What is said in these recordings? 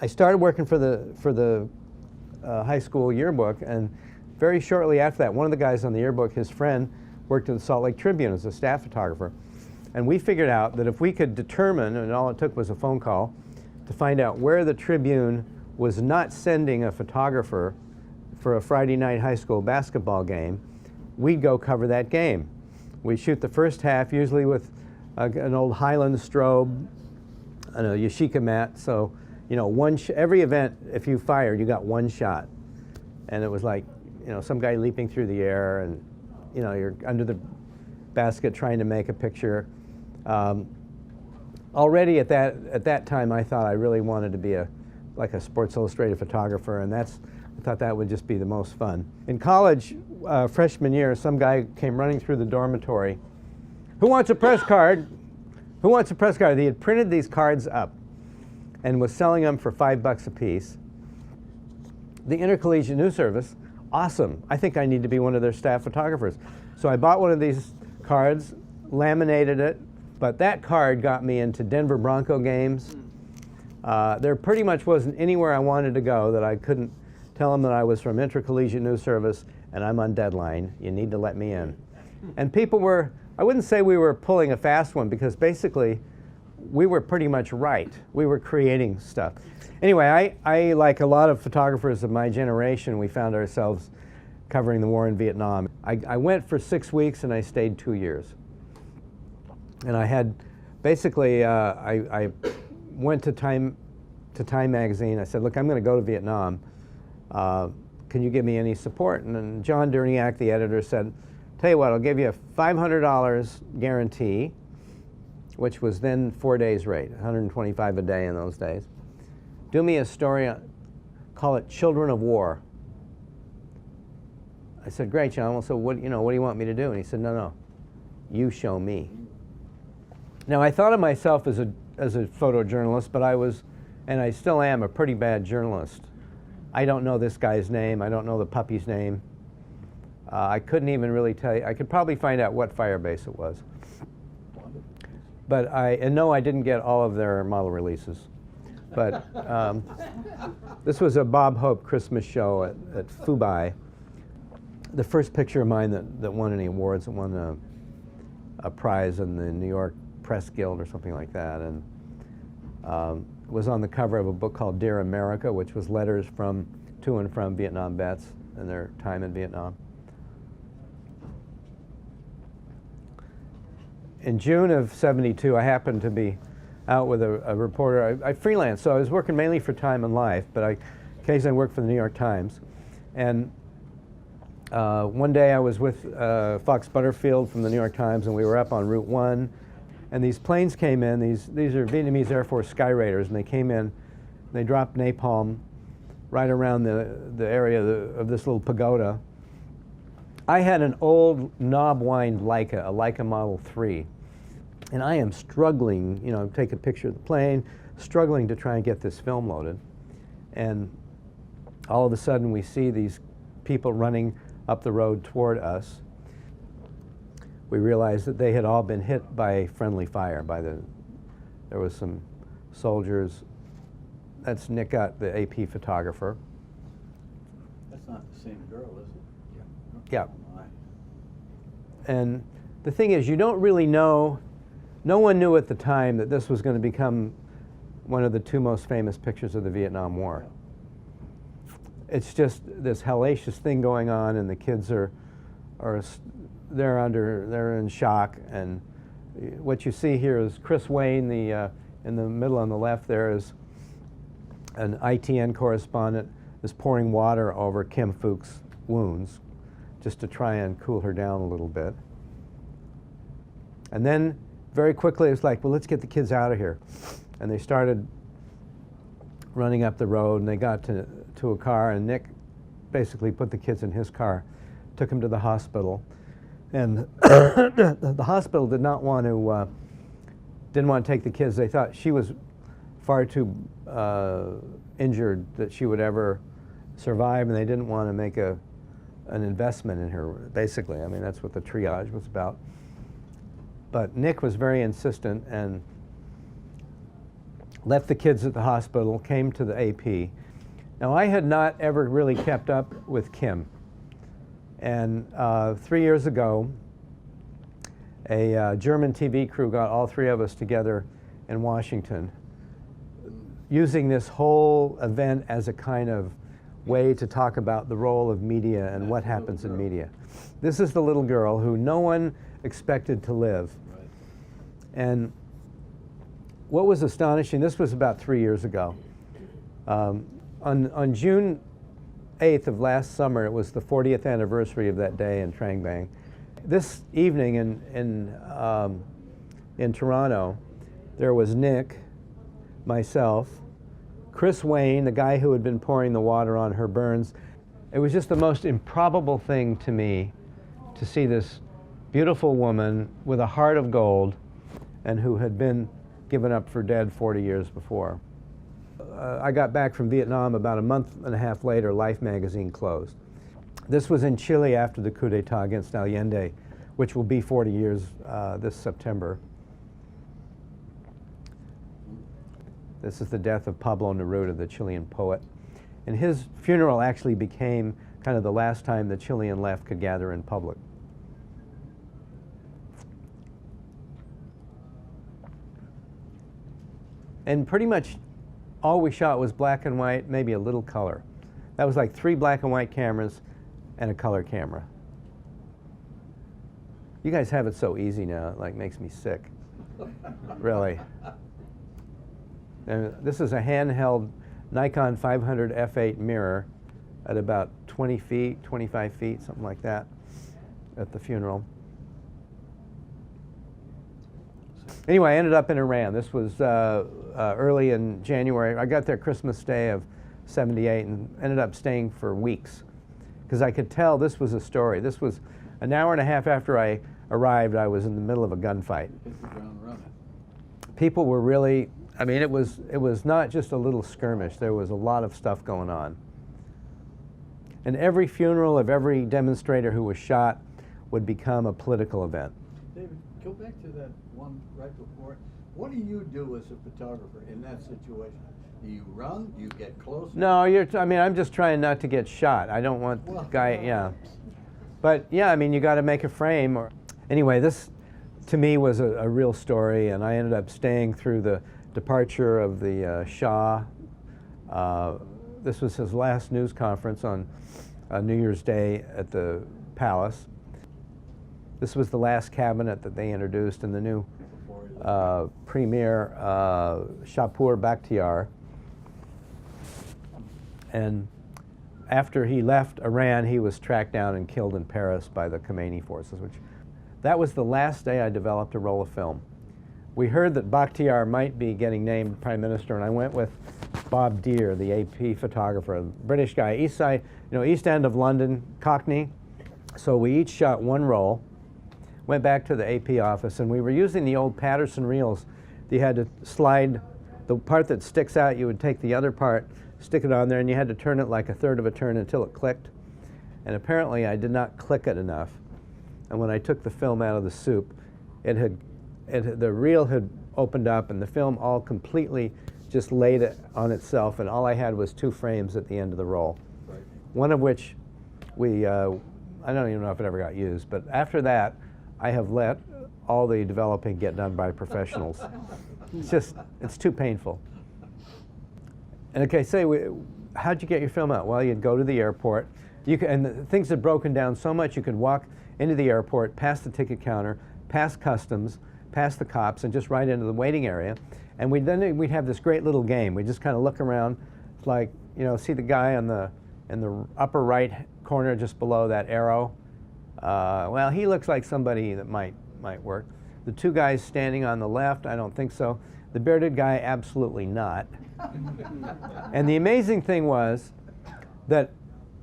I started working for the high school yearbook, and very shortly after that, one of the guys on the yearbook, his friend, worked at the Salt Lake Tribune as a staff photographer. And we figured out that if we could determine, and all it took was a phone call, to find out where the Tribune was not sending a photographer for a Friday night high school basketball game, we'd go cover that game. We shoot the first half, usually with an old Highland strobe and a Yashica mat. So, you know, every event, if you fired, you got one shot. And it was like, you know, some guy leaping through the air, and, you know, you're under the basket trying to make a picture. Already at that time, I thought I really wanted to be like a Sports Illustrated photographer, and I thought that would just be the most fun. In college, freshman year, some guy came running through the dormitory. Who wants a press card? Who wants a press card? He had printed these cards up and was selling them for $5 a piece. The Intercollegiate News Service, awesome. I think I need to be one of their staff photographers. So I bought one of these cards, laminated it, but that card got me into Denver Bronco games. There pretty much wasn't anywhere I wanted to go that I couldn't tell them that I was from Intercollegiate News Service and I'm on deadline. You need to let me in. And people were, I wouldn't say we were pulling a fast one, because basically we were pretty much right. We were creating stuff. Anyway, I like a lot of photographers of my generation, we found ourselves covering the war in Vietnam. I went for 6 weeks and I stayed 2 years. And I had, basically, I went to Time magazine. I said, look, I'm going to go to Vietnam. Can you give me any support? And then John Durniak, the editor, said, tell you what, I'll give you a $500 guarantee, which was then 4 days rate, $125 a day in those days. Do me a story, call it Children of War. I said, great, John. Well, so what do you want me to do? And he said, no, you show me. Now, I thought of myself as a photojournalist, but I was, and I still am, a pretty bad journalist. I don't know this guy's name. I don't know the puppy's name. I couldn't even really tell you. I could probably find out what Firebase it was. But and no, I didn't get all of their model releases. But this was a Bob Hope Christmas show at Fubai. The first picture of mine that won any awards, that won a prize in the New York Press Guild or something like that, and was on the cover of a book called Dear America, which was letters to and from Vietnam vets and their time in Vietnam. In June of '72, I happened to be out with a reporter. I freelanced, so I was working mainly for Time and Life, but I occasionally worked for the New York Times. And one day I was with Fox Butterfield from the New York Times, and we were up on Route 1, and these planes came in. These are Vietnamese Air Force Sky Raiders, and they came in, they dropped napalm right around the area of this little pagoda. I had an old knob-wind Leica, a Leica Model 3, and I am struggling, take a picture of the plane, struggling to try and get this film loaded. And all of a sudden we see these people running up the road toward us. We realized that they had all been hit by friendly fire. There was some soldiers. That's Nick Utt, the AP photographer. That's not the same girl, is it? Yeah. And the thing is, you don't really know, no one knew at the time that this was going to become one of the two most famous pictures of the Vietnam War. It's just this hellacious thing going on, and the kids they're in shock. And what you see here is Chris Wayne, in the middle on the left there is an ITN correspondent, is pouring water over Kim Phuc's wounds just to try and cool her down a little bit. And then very quickly it's like, well, let's get the kids out of here. And they started running up the road, and they got to a car, and Nick basically put the kids in his car, took them to the hospital. And the hospital didn't want to take the kids. They thought she was far too injured that she would ever survive, and they didn't want to make an investment in her, basically. I mean, that's what the triage was about. But Nick was very insistent, and left the kids at the hospital, came to the AP. Now, I had not ever really kept up with Kim. And 3 years ago, a German TV crew got all three of us together in Washington, using this whole event as a kind of way to talk about the role of media and what happens in media. This is the little girl who no one expected to live. Right. And what was astonishing, this was about 3 years ago. On June 8th of last summer, it was the 40th anniversary of that day in Trang Bang. This evening in Toronto, there was Nick, myself, Chris Wayne, the guy who had been pouring the water on her burns. It was just the most improbable thing to me to see this beautiful woman with a heart of gold and who had been given up for dead 40 years before. I got back from Vietnam about a month and a half later. Life magazine closed. This was in Chile after the coup d'etat against Allende, which will be 40 years this September. This is the death of Pablo Neruda, the Chilean poet. And his funeral actually became kind of the last time the Chilean left could gather in public. And pretty much all we shot was black and white, maybe a little color. That was like 3 black and white cameras and a color camera. You guys have it so easy now, it like makes me sick. Really. And this is a handheld Nikon 500 f8 mirror at about 20 feet, 25 feet, something like that, at the funeral. Anyway, I ended up in Iran. This was early in January. I got there Christmas Day of '78 and ended up staying for weeks because I could tell this was a story. This was an hour and a half after I arrived. I was in the middle of a gunfight. Hit the ground running. People were really, I mean, it was not just a little skirmish. There was a lot of stuff going on. And every funeral of every demonstrator who was shot would become a political event. David, go back to that one right before. What do you do as a photographer in that situation? Do you run? Do you get close? No, I mean, I'm just trying not to get shot. I don't want the guy, yeah. But yeah, I mean, you got to make a frame. Anyway, this to me was a real story, and I ended up staying through the departure of the Shah. This was his last news conference on New Year's Day at the palace. This was the last cabinet that they introduced, and the new premier, Shapur Bakhtiar. And after he left Iran, he was tracked down and killed in Paris by the Khomeini forces. That was the last day I developed a roll of film. We heard that Bakhtiar might be getting named prime minister, and I went with Bob Deere, the AP photographer, a British guy, east side, east end of London, Cockney. So we each shot one roll, went back to the AP office, and we were using the old Patterson reels. You had to slide the part that sticks out, you would take the other part, stick it on there, and you had to turn it like a third of a turn until it clicked. And apparently I did not click it enough. And when I took the film out of the soup, the reel had opened up, and the film all completely just laid it on itself, and all I had was 2 frames at the end of the roll. Right. One of which I don't even know if it ever got used, but after that, I have let all the developing get done by professionals. It's too painful. And okay, how'd you get your film out? Well, you'd go to the airport, and things had broken down so much you could walk into the airport, past the ticket counter, past customs, past the cops, and just right into the waiting area. And we'd have this great little game. We'd just kind of look around, like, see the guy in the upper right corner just below that arrow. Well, he looks like somebody that might work. The 2 guys standing on the left, I don't think so. The bearded guy, absolutely not. And the amazing thing was that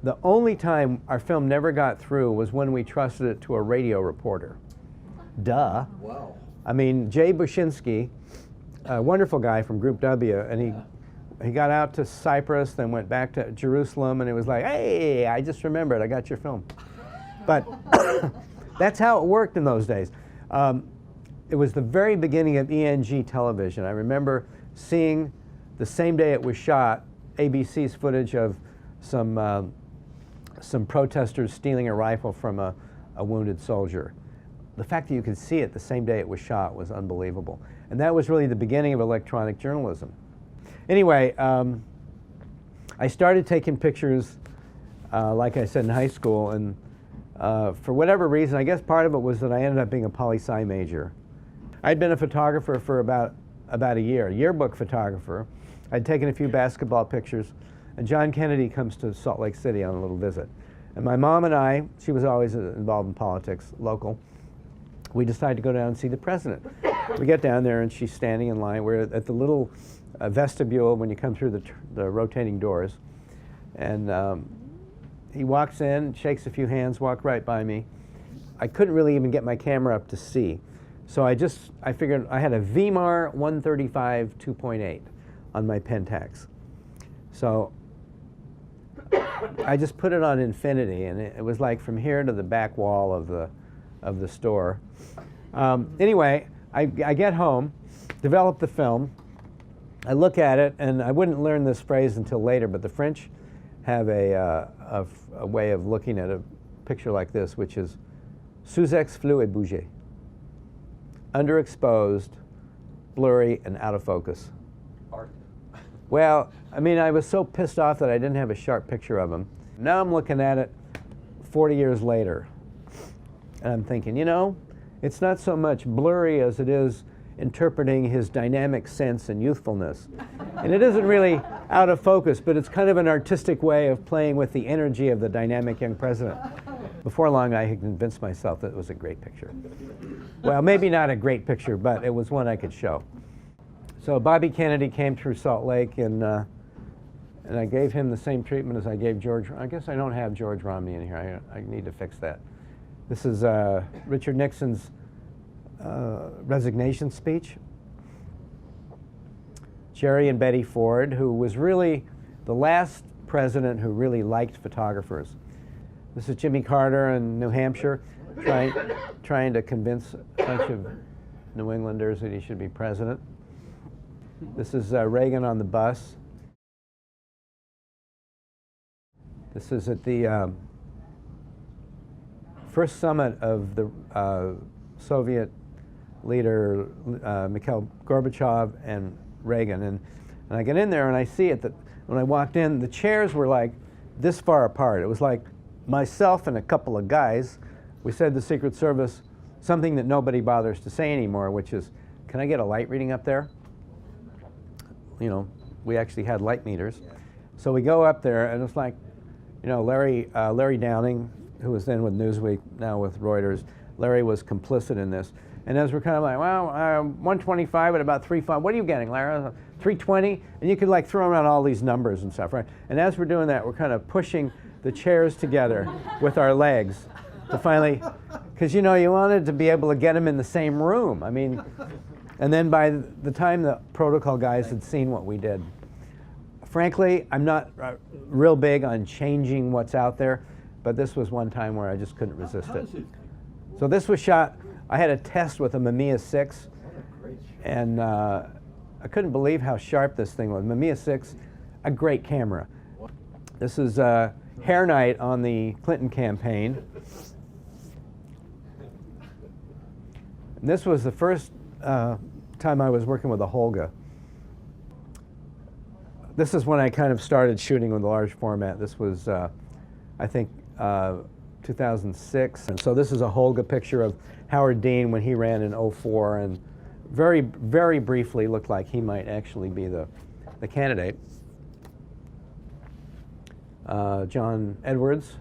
the only time our film never got through was when we trusted it to a radio reporter. Duh. Wow. I mean, Jay Bushinsky, a wonderful guy from Group W, and he got out to Cyprus, then went back to Jerusalem, and it was like, hey, I just remembered, I got your film. But that's how it worked in those days. It was the very beginning of ENG television. I remember seeing the same day it was shot, ABC's footage of some protesters stealing a rifle from a wounded soldier. The fact that you could see it the same day it was shot was unbelievable. And that was really the beginning of electronic journalism. Anyway, I started taking pictures, like I said, in high school, and for whatever reason, I guess part of it was that I ended up being a poli-sci major. I'd been a photographer for about a year, yearbook photographer. I'd taken a few basketball pictures, and John Kennedy comes to Salt Lake City on a little visit. And my mom and I, she was always involved in politics, local, we decided to go down and see the president. We get down there and she's standing in line. We're at the little vestibule when you come through the rotating doors. And he walks in, shakes a few hands, walked right by me. I couldn't really even get my camera up to see. So I figured I had a VMAR 135 2.8 on my Pentax. So I just put it on infinity, and it was like from here to the back wall of the store. Anyway, I get home, develop the film, I look at it, and I wouldn't learn this phrase until later, but the French have a way of looking at a picture like this, which is sous-ex flou et bougé, underexposed, blurry, and out of focus. Art. Well, I mean, I was so pissed off that I didn't have a sharp picture of him. Now I'm looking at it 40 years later, and I'm thinking, you know, it's not so much blurry as it is interpreting his dynamic sense and youthfulness. And it isn't really out of focus, but it's kind of an artistic way of playing with the energy of the dynamic young president. Before long, I had convinced myself that it was a great picture. Well, maybe not a great picture, but it was one I could show. So Bobby Kennedy came through Salt Lake, and I gave him the same treatment as I gave George. I guess I don't have George Romney in here. I need to fix that. This is Richard Nixon's resignation speech. Jerry and Betty Ford, who was really the last president who really liked photographers. This is Jimmy Carter in New Hampshire, trying to convince a bunch of New Englanders that he should be president. This is Reagan on the bus. This is at the first summit of the Soviet leader Mikhail Gorbachev and Reagan. And I get in there and I see it that when I walked in, the chairs were like this far apart. It was like myself and a couple of guys. We said the Secret Service something that nobody bothers to say anymore, which is, can I get a light reading up there? You know, we actually had light meters. So we go up there and it's like, you know, Larry Downing, who was then with Newsweek, now with Reuters, Larry was complicit in this. And as we're kind of like, well, 125 at about 3.5, what are you getting, Larry? 320? And you could like throw around all these numbers and stuff, right? And as we're doing that, we're kind of pushing the chairs together with our legs to finally, because you know, you wanted to be able to get them in the same room. I mean, and then by the time the protocol guys had seen what we did, frankly, I'm not real big on changing what's out there, but this was one time where I just couldn't resist it. So this was shot, I had a test with a Mamiya 6, and I couldn't believe how sharp this thing was. Mamiya 6, a great camera. This is hair night on the Clinton campaign. And this was the first time I was working with a Holga. This is when I kind of started shooting with a large format. This was, I think, 2006. And so this is a Holga picture of Howard Dean when he ran in '04, and very, very briefly looked like he might actually be the candidate. John Edwards.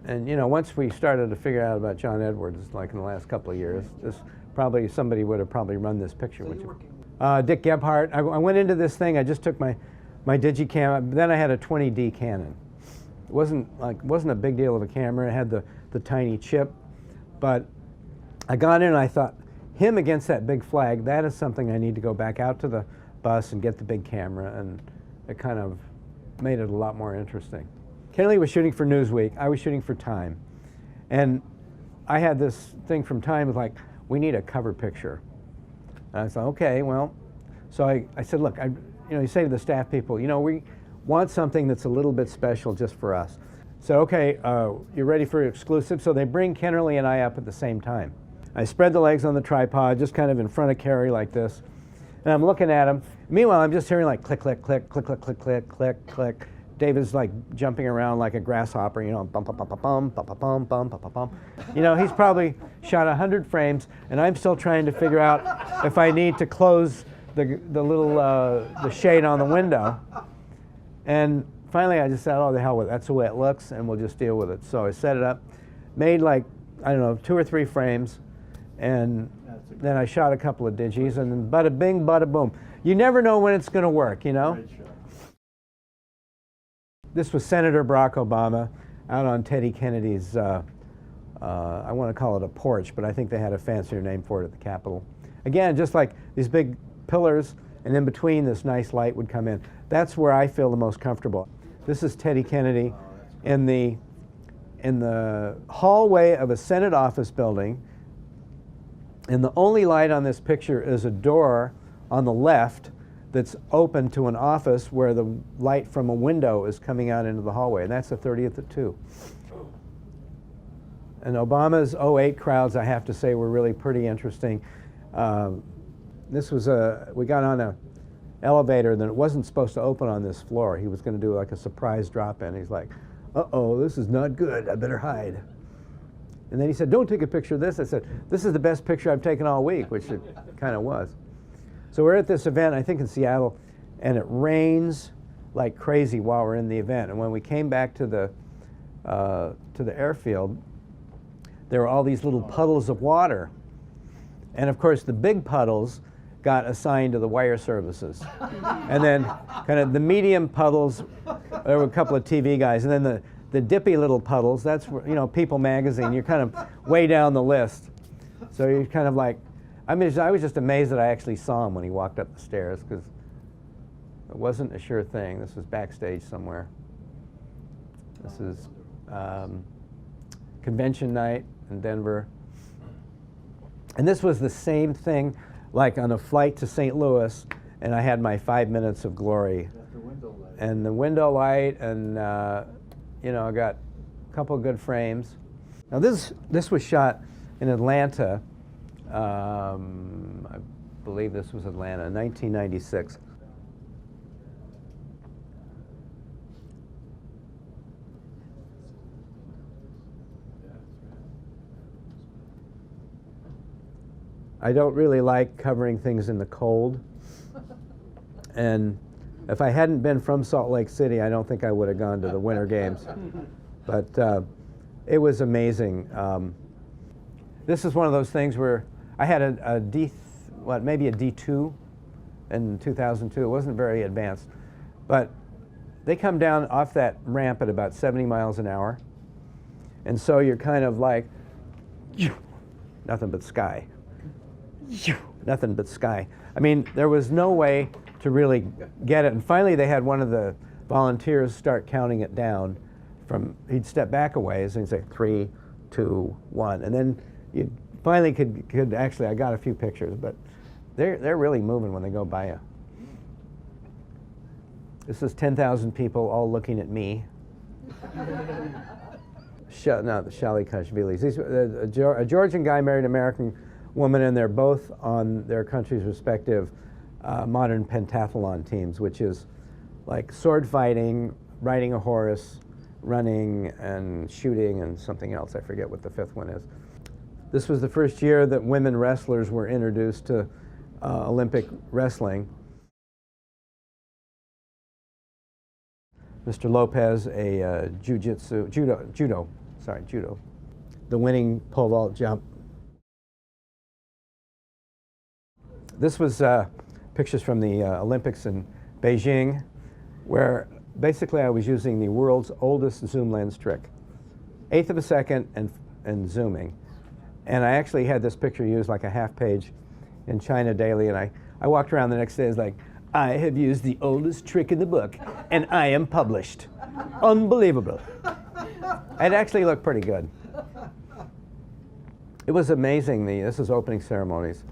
And you know, once we started to figure out about John Edwards, like in the last couple of years, probably somebody would have probably run this picture with you. Dick Gebhardt. I went into this thing. I just took my Digicam. Then I had a 20D Canon. It wasn't a big deal of a camera. It had the tiny chip, but I got in and I thought, him against that big flag, that is something I need to go back out to the bus and get the big camera, and it kind of made it a lot more interesting. Kennedy was shooting for Newsweek. I was shooting for Time, and I had this thing from Time of like, we need a cover picture. And I thought, okay, well, so I said, look, you say to the staff people, we want something that's a little bit special just for us. So, okay, you ready for exclusive? So they bring Kennerly and I up at the same time. I spread the legs on the tripod, just kind of in front of Carrie like this. And I'm looking at him. Meanwhile, I'm just hearing like click, click, click, click, click, click, click, click, click. David's like jumping around like a grasshopper, bum, bum, bum, bum, bum, bum, bum, bum, bum, bum, bum. He's probably shot 100 frames, and I'm still trying to figure out if I need to close the little the shade on the window. And finally, I just said, oh, the hell with it. That's the way it looks, and we'll just deal with it. So I set it up, made like, I don't know, 2 or 3 frames, and then I shot a couple of digis, and then bada bing, bada boom. You never know when it's going to work, Great shot. This was Senator Barack Obama out on Teddy Kennedy's, I want to call it a porch, but I think they had a fancier name for it at the Capitol. Again, just like these big pillars, and in between this nice light would come in. That's where I feel the most comfortable. This is Teddy Kennedy in the hallway of a Senate office building, and the only light on this picture is a door on the left that's open to an office where the light from a window is coming out into the hallway, and that's the 30th at 2. And Obama's '08 crowds, I have to say, were really pretty interesting. This was we got on an elevator that it wasn't supposed to open on this floor. He was going to do like a surprise drop-in. He's like, uh-oh, this is not good. I better hide. And then he said, don't take a picture of this. I said, this is the best picture I've taken all week, which it kind of was. So we're at this event, I think in Seattle, and it rains like crazy while we're in the event. And when we came back to the airfield, there were all these little puddles of water. And of course, the big puddles got assigned to the wire services. And then kind of the medium puddles, there were a couple of TV guys. And then the dippy little puddles, that's where, People magazine, you're kind of way down the list. So you're kind of like, I was just amazed that I actually saw him when he walked up the stairs, because it wasn't a sure thing. This was backstage somewhere. This is convention night in Denver. And this was the same thing, like on a flight to St. Louis, and I had my 5 minutes of glory. That's the window light. And the window light, and I got a couple of good frames. Now this was shot in Atlanta. I believe this was Atlanta, 1996. I don't really like covering things in the cold. And if I hadn't been from Salt Lake City, I don't think I would have gone to the Winter Games. But it was amazing. This is one of those things where I had maybe a D2 in 2002. It wasn't very advanced. But they come down off that ramp at about 70 miles an hour. And so you're kind of like, nothing but sky. Nothing but sky. I mean, there was no way to really get it. And finally, they had one of the volunteers start counting it down. He'd step back a ways and he'd say 3, 2, 1, and then you finally could actually. I got a few pictures, but they're really moving when they go by you. This is 10,000 people all looking at me. The Shalikashvilis. A Georgian guy married an American woman, and they're both on their country's respective modern pentathlon teams, which is like sword fighting, riding a horse, running, and shooting, and something else. I forget what the 5th one is. This was the first year that women wrestlers were introduced to Olympic wrestling. Mr. Lopez, a judo. The winning pole vault jump. This was pictures from the Olympics in Beijing, where basically I was using the world's oldest zoom lens trick, 1/8 of a second and zooming. And I actually had this picture used like a half page in China Daily, and I walked around the next day, it's like, I have used the oldest trick in the book, and I am published. Unbelievable. It actually looked pretty good. It was amazing. This is opening ceremonies.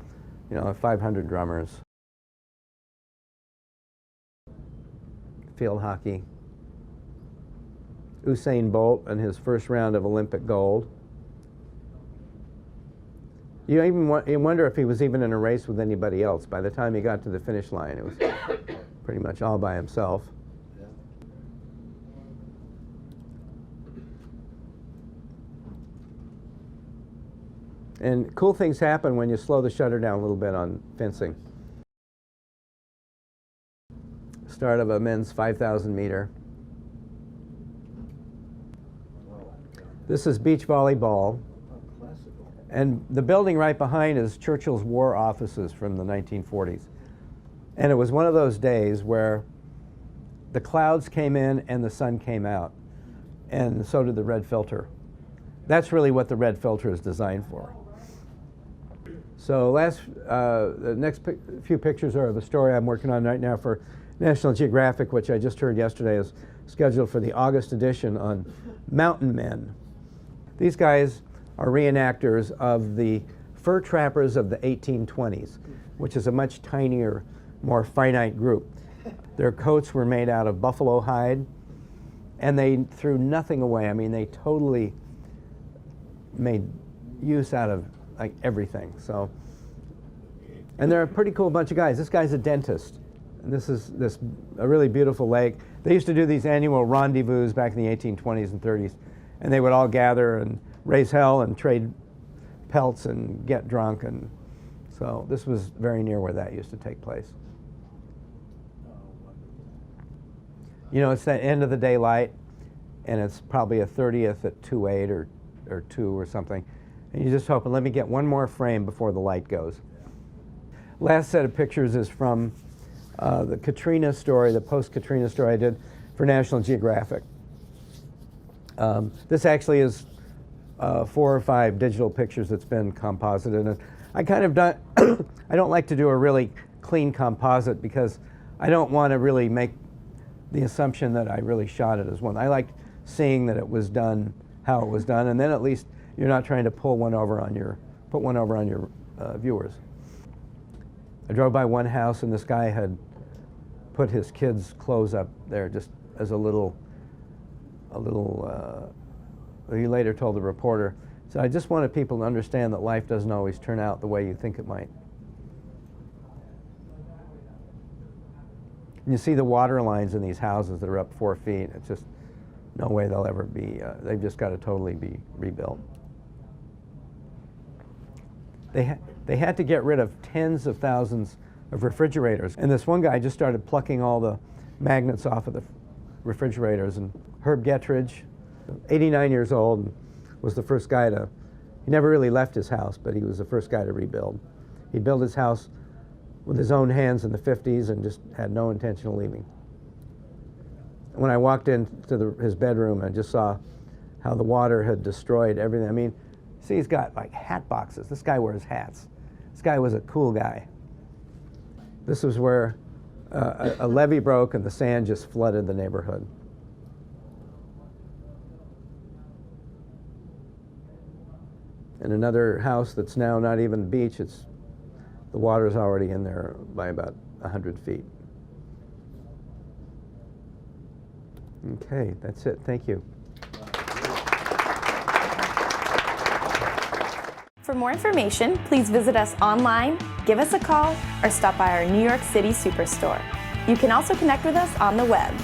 you know, 500 drummers. Field hockey. Usain Bolt and his first round of Olympic gold. You wonder if he was even in a race with anybody else. By the time he got to the finish line, it was pretty much all by himself. And cool things happen when you slow the shutter down a little bit on fencing. Start of a men's 5,000 meter. This is beach volleyball. And the building right behind is Churchill's War Offices from the 1940s. And it was one of those days where the clouds came in and the sun came out. And so did the red filter. That's really what the red filter is designed for. So the next few pictures are of a story I'm working on right now for National Geographic, which I just heard yesterday is scheduled for the August edition on mountain men. These guys are reenactors of the fur trappers of the 1820s, which is a much tinier, more finite group. Their coats were made out of buffalo hide, and they threw nothing away. I mean, they totally made use out of like everything. So, and they're a pretty cool bunch of guys. This guy's a dentist, and this is a really beautiful lake. They used to do these annual rendezvous back in the 1820s and 30s, and they would all gather and raise hell and trade pelts and get drunk, and so this was very near where that used to take place. You know, it's that end of the daylight, and it's probably a 30th at 2:08 or 2 or something. And you're just hoping, let me get one more frame before the light goes. Last set of pictures is from the Katrina story, the post-Katrina story I did for National Geographic. This actually is 4 or 5 digital pictures that's been composited. And I kind of I don't like to do a really clean composite because I don't want to really make the assumption that I really shot it as one. I like seeing that it was done how it was done, and then at least you're not trying to put one over on your viewers. I drove by one house and this guy had put his kids' clothes up there just as a little. He later told the reporter, so I just wanted people to understand that life doesn't always turn out the way you think it might. And you see the water lines in these houses that are up 4 feet. It's just no way they'll ever be, they've just got to totally be rebuilt. They had to get rid of tens of thousands of refrigerators. And this one guy just started plucking all the magnets off of the refrigerators. And Herb Gettridge, 89 years old, was the first guy to, he never really left his house, but he was the first guy to rebuild. He built his house with his own hands in the 50s and just had no intention of leaving. When I walked into his bedroom, I just saw how the water had destroyed everything. I mean, see, he's got like hat boxes. This guy wears hats. This guy was a cool guy. This was where a levee broke and the sand just flooded the neighborhood. And another house that's now not even a beach, the water's already in there by about 100 feet. Okay, that's it. Thank you. For more information, please visit us online, give us a call, or stop by our New York City Superstore. You can also connect with us on the web.